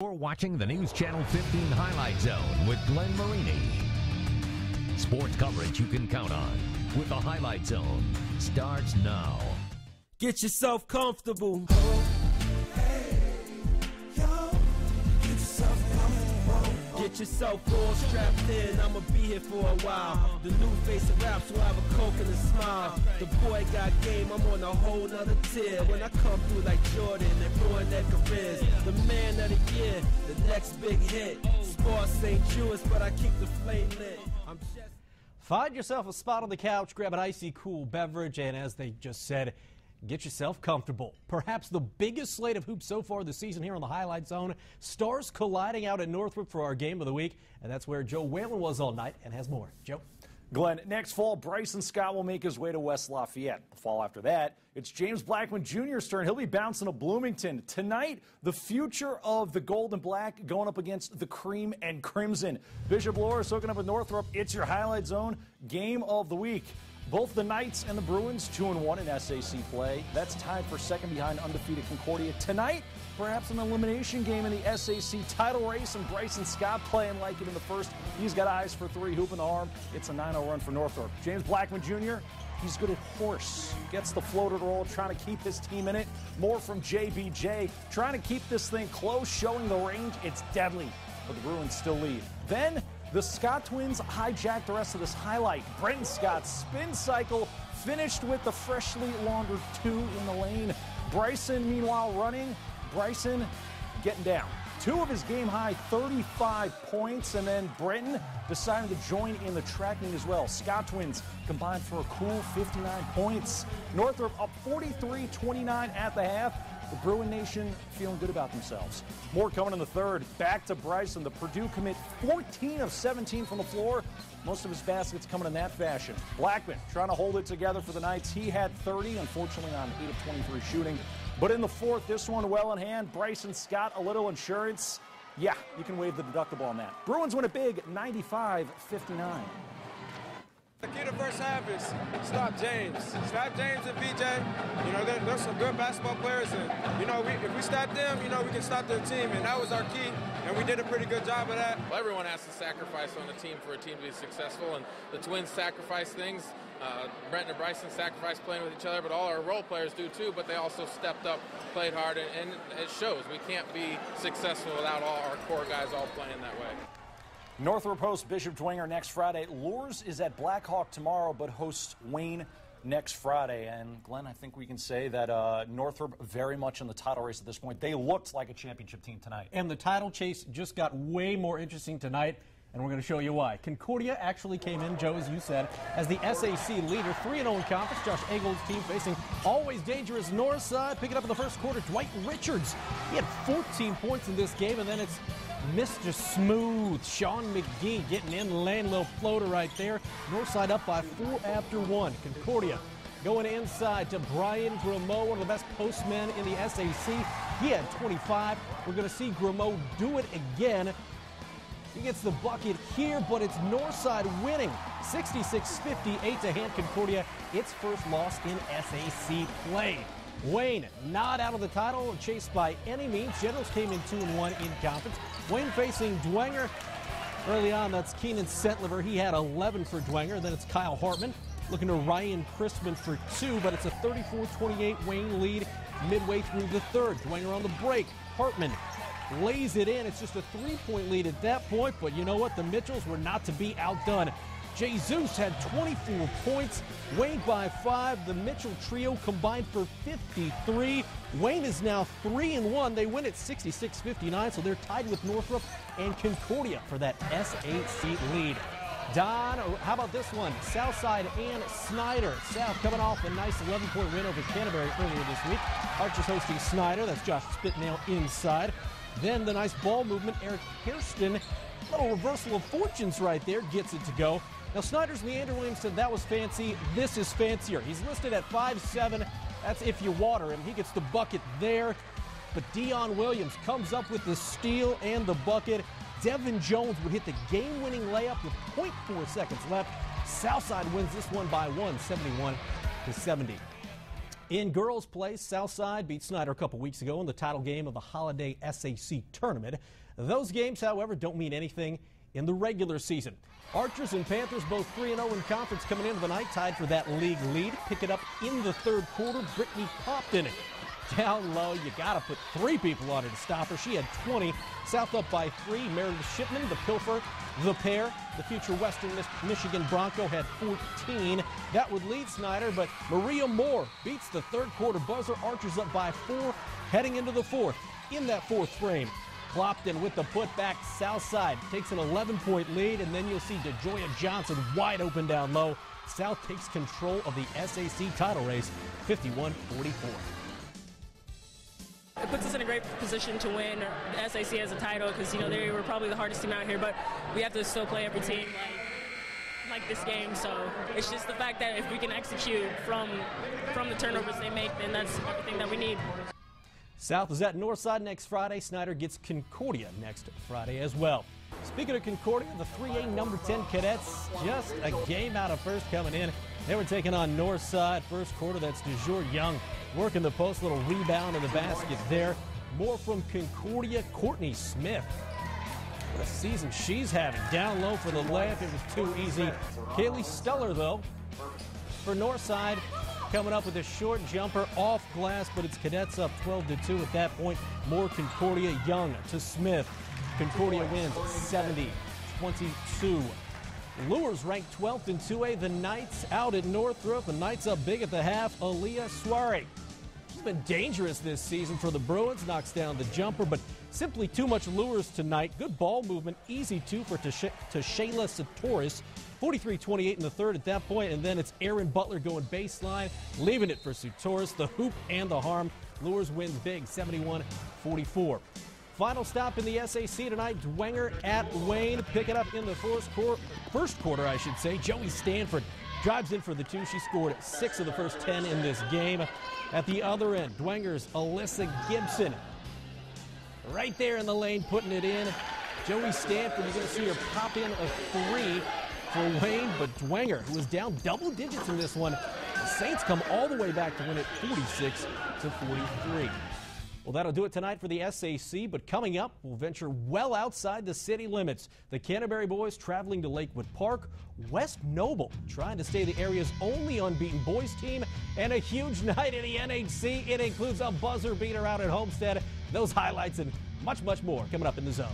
You're watching the News Channel 15 Highlight Zone with Glenn Marini. Sports coverage you can count on with the Highlight Zone starts now. Get yourself comfortable. Get yourself all strapped in, I'ma be here for a while. The new face of rap, so I have a coke and a smile. The boy got game, I'm on a whole nother tier. When I come through like Jordan and ruin their careers. The man of the year, the next big hit. Sports ain't Jewish, but I keep the flame lit. I'm just... Find yourself a spot on the couch, grab an icy cool beverage, and as they just said, get yourself comfortable. Perhaps the biggest slate of hoops so far this season here on the Highlight Zone. Stars colliding out at Northrop for our game of the week, and that's where Joe Whalen was all night and has more. Joe? Glenn, next fall, Bryson Scott will make his way to West Lafayette. The fall after that, it's James Blackman Jr.'s turn. He'll be bouncing to Bloomington. Tonight, the future of the Gold and Black going up against the Cream and Crimson. Bishop Luers hooking up with Northrop. It's your Highlight Zone game of the week. Both the Knights and the Bruins 2-1 in SAC play. That's tied for second behind undefeated Concordia. Tonight, perhaps an elimination game in the SAC title race, and Bryson Scott playing like it in the first. He's got eyes for three, hoop in the arm. It's a 9-0 run for Northrop. James Blackman Jr., he's good at horse. Gets the floater roll, trying to keep his team in it. More from JBJ, trying to keep this thing close, showing the range. It's deadly, but the Bruins still lead. Then the Scott twins hijacked the rest of this highlight. Brenton Scott's spin cycle finished with the freshly laundered 2 in the lane. Bryson, meanwhile, running. Bryson getting down. 2 of his game-high 35 points, and then Brenton decided to join in the track meet as well. Scott twins combined for a cool 59 points. Northrop up 43-29 at the half. The Bruin Nation feeling good about themselves. More coming in the third. Back to Bryson. The Purdue commit 14 of 17 from the floor. Most of his baskets coming in that fashion. Blackman trying to hold it together for the Knights. He had 30, unfortunately on 8 of 23 shooting. But in the fourth, this one well in hand. Bryson Scott, a little insurance. Yeah, you can waive the deductible on that. Bruins win it big, 95-59. The key to the first half is stop James. Stop James and VJ. You know, there's some good basketball players, and, you know, if we stop them, you know, we can stop their team, and that was our key, and we did a pretty good job of that. Well, everyone has to sacrifice on the team for a team to be successful, and the twins sacrifice things. Brent and Bryson sacrificed playing with each other, but all our role players do too, but they also stepped up, played hard, and it shows. We can't be successful without all our core guys all playing that way. Northrop hosts Bishop Dwenger next Friday. Luers is at Blackhawk tomorrow, but hosts Wayne next Friday. And, Glenn, I think we can say that Northrop very much in the title race at this point. They looked like a championship team tonight. And the title chase just got way more interesting tonight, and we're going to show you why. Concordia actually came in, Joe, as you said, as the SAC leader, 3-0 in conference. Josh Engel's team facing always dangerous Northside. Picking up in the first quarter, Dwight Richards. He had 14 points in this game, and then it's Mr. Smooth, Sean McGee getting in, laying a little floater right there. Northside up by 4 after 1. Concordia going inside to Brian Grimaud, one of the best postmen in the SAC. He had 25. We're going to see Grimaud do it again. He gets the bucket here, but it's Northside winning. 66-58 to hand Concordia its first loss in SAC play. Wayne not out of the title, chased by any means. Generals came in 2-1 in conference. Wayne facing Dwenger. Early on, that's Keenan Sentliver. He had 11 for Dwenger. Then it's Kyle Hartman looking to Ryan Crispin for 2, but it's a 34-28 Wayne lead midway through the third. Dwenger on the break. Hartman lays it in. It's just a 3-point lead at that point, but you know what? The Mitchells were not to be outdone. Jesus had 24 points. Wayne by 5. The Mitchell trio combined for 53. Wayne is now 3-1. They win at 66-59, so they're tied with Northrop and Concordia for that SAC lead. Don, how about this one? Southside and Snyder. South coming off a nice 11-point win over Canterbury earlier this week. Archers hosting Snyder. That's Josh Spitnail inside. Then the nice ball movement. Eric Hairston, little reversal of fortunes right there, gets it to go. Now Snyder's Leander Williamson, that was fancy. This is fancier. He's listed at 5'7". That's if you water him. He gets the bucket there. But Dion Williams comes up with the steal and the bucket. Devin Jones would hit the game-winning layup with 0.4 seconds left. Southside wins this one by 1, 71-70. In girls' play, Southside beat Snyder a couple weeks ago in the title game of the Holiday SAC tournament. Those games, however, don't mean anything in the regular season. Archers and Panthers both 3-0 in conference coming into the night, tied for that league lead. Pick it up in the third quarter. Brittany popped in it. Down low, you got to put 3 people on her to stop her. She had 20. South up by 3. Meredith Shipman, the Pilfer, the pair. The future Western Michigan Bronco had 14. That would lead Snyder, but Maria Moore beats the third quarter buzzer. Archers up by 4, heading into the fourth. In that fourth frame, Clopton with the putback. Southside takes an 11-point lead, and then you'll see DeJoya Johnson wide open down low. South takes control of the SAC title race, 51-44. It puts us in a great position to win the SAC as a title because, they were probably the hardest team out here, but we have to still play every team like this game. So it's just the fact that if we can execute from the turnovers they make, then that's everything that we need. South is at Northside next Friday. Snyder gets Concordia next Friday as well. Speaking of Concordia, the 3A number 10 Cadets, just a game out of first coming in. They were taking on Northside. First quarter, that's DeJour Young working the post, little rebound in the basket there. More from Concordia, Courtney Smith. What a season she's having. Down low for the layup, it was too easy. Kaylee Steller, though, for Northside, coming up with a short jumper off glass, but it's Cadets up 12-2 at that point. More Concordia, Young to Smith. Concordia wins 70-22. Luers ranked 12th in 2A. The Knights out at Northrop. The Knights up big at the half. Aaliyah Soare. She's been dangerous this season for the Bruins. Knocks down the jumper, but simply too much Luers tonight. Good ball movement. Easy two for Shayla Satoris. 43-28 in the third at that point, and then it's Aaron Butler going baseline, leaving it for Satoris. The hoop and the harm. Luers wins big, 71-44. Final stop in the SAC tonight, Dwenger at Wayne. Pick it up in the first quarter, I should say. Joey Stanford drives in for the 2. She scored 6 of the first 10 in this game. At the other end, Dwenger's Alyssa Gibson right there in the lane, putting it in. Joey Stanford, you're going to see her pop in a 3 for Wayne, but Dwenger, who was down double digits in this one, the Saints come all the way back to win it 46-43. Well, that'll do it tonight for the SAC, but coming up, we'll venture well outside the city limits. The Canterbury boys traveling to Lakewood Park. West Noble trying to stay the area's only unbeaten boys team, and a huge night in the NHC. It includes a buzzer beater out at Homestead. Those highlights and much, much more coming up in the zone.